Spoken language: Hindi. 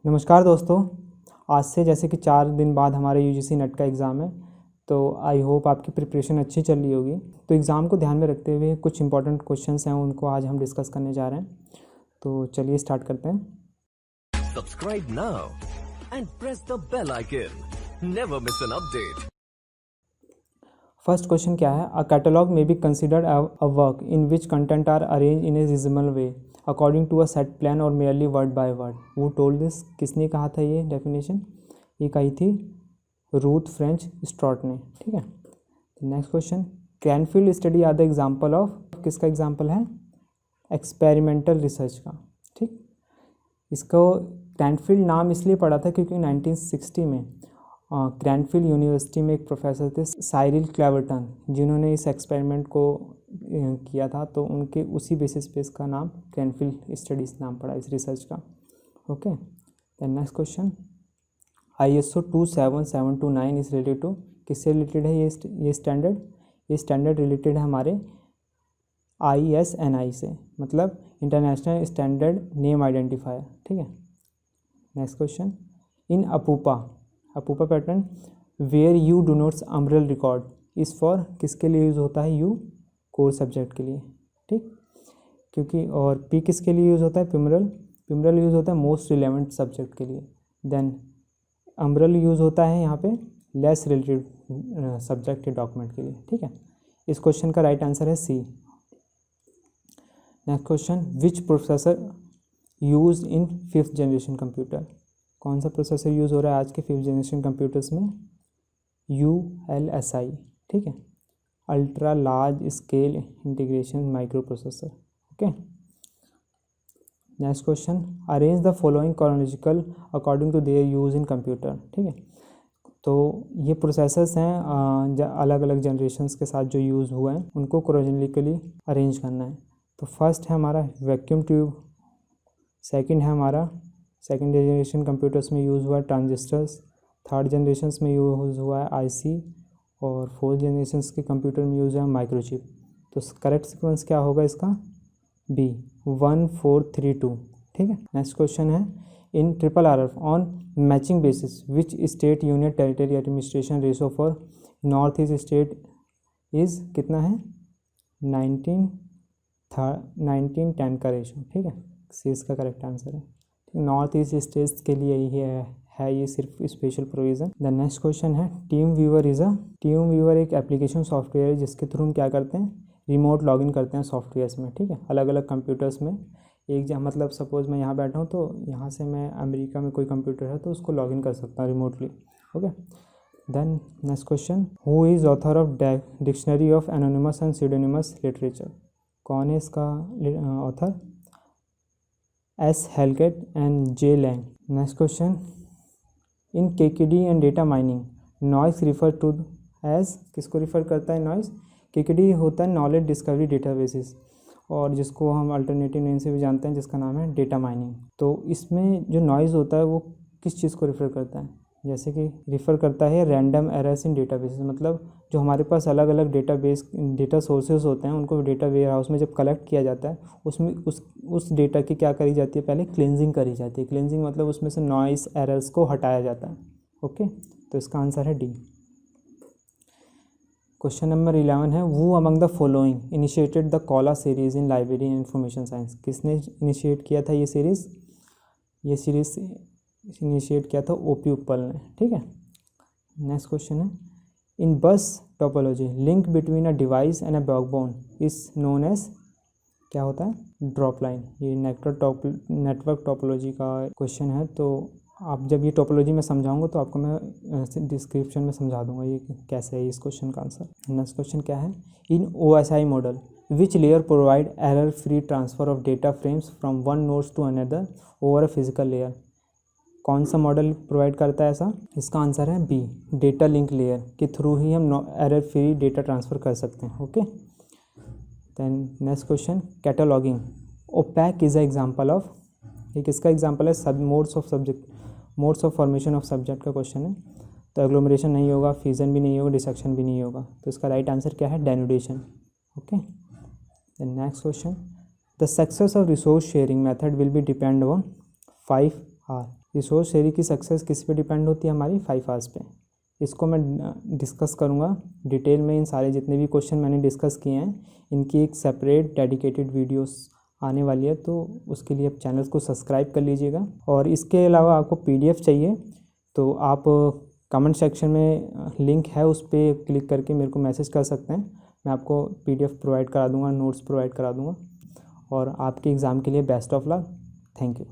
नमस्कार दोस्तों। आज से जैसे कि 4 दिन बाद हमारे यूजीसी नेट का एग्ज़ाम है, तो आई होप आपकी प्रिपरेशन अच्छी चल रही होगी। तो एग्ज़ाम को ध्यान में रखते हुए कुछ इंपॉर्टेंट क्वेश्चंस हैं, उनको आज हम डिस्कस करने जा रहे हैं। तो चलिए स्टार्ट करते हैं। Subscribe now and press the bell icon. Never miss an update. First question क्या है? A catalogue may be considered a work in which content are arrange in a regional way according to a set plan और मेयरली वर्ड बाय वर्ड। वो टोल्ड दिस। किसने कहा था ये डेफिनेशन? ये कही थी रूथ फ्रेंच स्ट्रॉट ने। ठीक है। Next question, Cranfield study are the example of, किसका एग्जाम्पल है? एक्सपेरिमेंटल रिसर्च का। ठीक। इसको क्रैनफील्ड नाम इसलिए पड़ा था क्योंकि 1960 में क्रैनफील्ड यूनिवर्सिटी में एक प्रोफेसर थे साइरिल क्लेवर्टन, जिन्होंने इस एक्सपेरिमेंट को किया था, तो उनके उसी बेसिस पे इसका नाम क्रैनफील्ड स्टडीज़ नाम पड़ा इस रिसर्च का। Okay. Then next question, ISO 27729 is related to, किससे रिलेटेड है ये स्टैंडर्ड? ये स्टैंडर्ड रिलेटेड है हमारे ISNI से, मतलब इंटरनेशनल स्टैंडर्ड नेम आइडेंटिफायर। ठीक है। नेक्स्ट क्वेश्चन, इन अपूपा pattern where you do notes umbrella record is for, किसके लिए यूज़ होता है? यू कोर सब्जेक्ट के लिए। ठीक। क्योंकि और पी किसके लिए यूज़ होता है? पिमरल यूज़ होता है मोस्ट रिलेवेंट सब्जेक्ट के लिए। देन अम्ब्रेल यूज़ होता है यहाँ पे लेस रिलेटेड सब्जेक्ट के डॉक्यूमेंट के लिए। ठीक है। इस क्वेश्चन का राइट आंसर है C. Next question, which processor use in 5th generation computer? कौन सा प्रोसेसर यूज़ हो रहा है आज के 5th जनरेशन कंप्यूटर्स में? ULSI। ठीक है, ultra large scale integration microprocessor. Okay. Next question, arrange the following chronological according to their use in computer. ठीक है। तो ये प्रोसेसर्स हैं अलग अलग जनरेशन्स के साथ जो यूज़ हुआ है, उनको क्रोनोलॉजिकली अरेंज करना है। तो फर्स्ट है हमारा वैक्यूम ट्यूब, सेकंड है हमारा सेकंड जनरेशन कंप्यूटर्स में यूज़ हुआ है ट्रांजिस्टर्स, थर्ड जनरेशन्स में यूज़ हुआ है IC, और फोर्थ जनरेशन्स के कंप्यूटर में यूज़ है माइक्रोचिप। तो करेक्ट सीक्वेंस क्या होगा इसका? B 1 4 3 2। ठीक है। नेक्स्ट क्वेश्चन है, इन RRR on matching basis which state union territory administration ratio for north east state is कितना है? 19:10 का रेशो। ठीक है, सी इसका करेक्ट आंसर है। नॉर्थ ईस्ट स्टेट्स के लिए ही है ये सिर्फ special provision. The next question है, टीम व्यूअर एक एप्लीकेशन सॉफ्टवेयर है जिसके थ्रू हम क्या करते हैं? रिमोट लॉगिन करते हैं सॉफ्टवेयर्स में। ठीक है, अलग अलग कंप्यूटर्स में। एक मतलब सपोज़ मैं यहाँ बैठा हूँ, तो यहाँ से मैं अमेरिका में कोई कंप्यूटर है तो उसको लॉगिन कर सकता हूँ remotely. Okay. Then next question, who is author of dictionary of anonymous and pseudonymous literature? कौन है इसका author? S. Halkett and J. Lang। Next question, in KKD and data mining noise refer to as, किसको रिफ़र करता है नॉइस? KKD होता है नॉलेज डिस्कवरी डेटाबेसिस, और जिसको हम अल्टरनेटिव नेम से भी जानते हैं जिसका नाम है डेटा माइनिंग। तो इसमें जो नॉइज़ होता है वो किस चीज़ को रिफ़र करता है? जैसे कि रिफ़र करता है रैंडम एरर्स इन डेटाबेसेस, मतलब जो हमारे पास अलग अलग डेटा सोर्सेज होते हैं, उनको डेटा वेयर हाउस में जब कलेक्ट किया जाता है, उसमें उस डेटा की क्या करी जाती है? पहले क्लिनजिंग करी जाती है। क्लिनजिंग मतलब उसमें से नॉइस एरर्स को हटाया जाता है। ओके। तो इसका आंसर है डी। क्वेश्चन नंबर 11 है, who among the following initiated the Kaula series in library and information science? किसने इनिशिएट किया था ये सीरीज़ इनिशिएट किया था OP उपल ने। ठीक है। नेक्स्ट क्वेश्चन है, in bus topology link between a device and a backbone is known as, क्या होता है? Drop line. ये नेटवर्क टोपोलॉजी का क्वेश्चन है। तो आप जब ये टोपोलॉजी में समझाऊंगा तो आपको मैं डिस्क्रिप्शन में समझा दूंगा ये कैसे है इस क्वेश्चन का आंसर। नेक्स्ट क्वेश्चन क्या है, in OSI model which layer provide error free transfer of data frames from one nodes to another over a physical layer? कौन सा मॉडल प्रोवाइड करता है ऐसा? इसका आंसर है B, डेटा लिंक लेयर के थ्रू ही हम एरर फ्री डेटा ट्रांसफ़र कर सकते हैं। Okay. Then next question, cataloguing OPAC is a example of, ये किसका एग्जांपल है? Modes of formation of subject का क्वेश्चन है। तो एग्लोमरेशन नहीं होगा, फ्यूजन भी नहीं होगा, डिसेक्शन भी नहीं होगा। तो इसका राइट आंसर क्या है? Denudation. Okay. Then next question, the success of resource sharing method will be depend on 5R। Resource sharing की सक्सेस किस पे डिपेंड होती है? हमारी 5 आवर्स पे। इसको मैं डिस्कस करूँगा डिटेल में। इन सारे जितने भी क्वेश्चन मैंने डिस्कस किए हैं इनकी एक सेपरेट डेडिकेटेड वीडियोस आने वाली है, तो उसके लिए आप चैनल को सब्सक्राइब कर लीजिएगा। और इसके अलावा आपको PDF चाहिए तो आप कमेंट सेक्शन में लिंक है, उस पर क्लिक करके मेरे को मैसेज कर सकते हैं। मैं आपको PDF प्रोवाइड करा दूँगा, नोट्स प्रोवाइड करा दूँगा। और आपके एग्ज़ाम के लिए best of luck. Thank you.